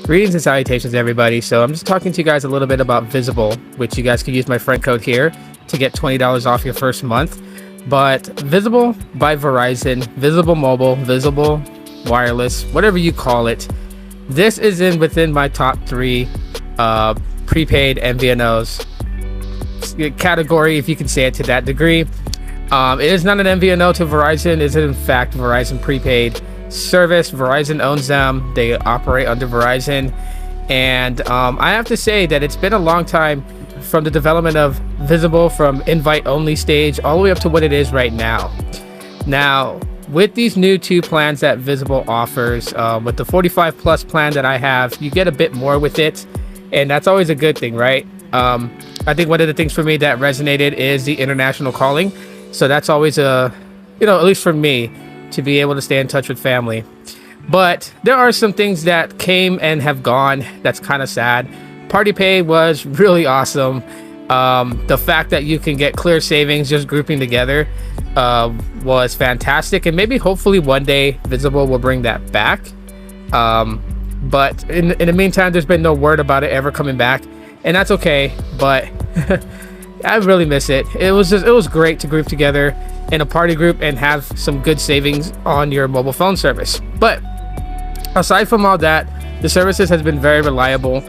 Greetings and salutations, everybody. So I'm just talking to you guys a little bit about Visible, which you guys can use my friend code here to get $20 off your first month. But Visible by Verizon, Visible Mobile, Visible Wireless, whatever you call it, this is within my top 3 prepaid MVNOs category, if you can say it to that degree. It is not an MVNO to Verizon. It is in fact Verizon prepaid service. Verizon owns them. They operate under Verizon, and I have to say that it's been a long time from the development of Visible, from invite only stage all the way up to what it is right now. Now with these new 2 plans that Visible offers, with the 45 plus plan that I have, you get a bit more with it, and that's always a good thing, right? I think one of the things for me that resonated is the international calling, so that's always at least for me, to be able to stay in touch with family. But there are some things that came and have gone that's kind of sad. Party Pay was really awesome. The fact that you can get clear savings just grouping together was fantastic, and maybe hopefully one day Visible will bring that back. But in the meantime, there's been no word about it ever coming back, and that's okay. But I really miss it. It was great to group together in a party group and have some good savings on your mobile phone service. But aside from all that, the services has been very reliable.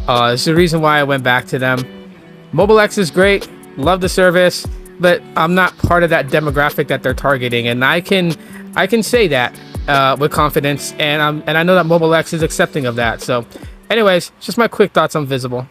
It's the reason why I went back to them. Mobile X is great, love the service, but I'm not part of that demographic that they're targeting, and I can say that with confidence, and I know that Mobile X is accepting of that. So anyways, just my quick thoughts on Visible.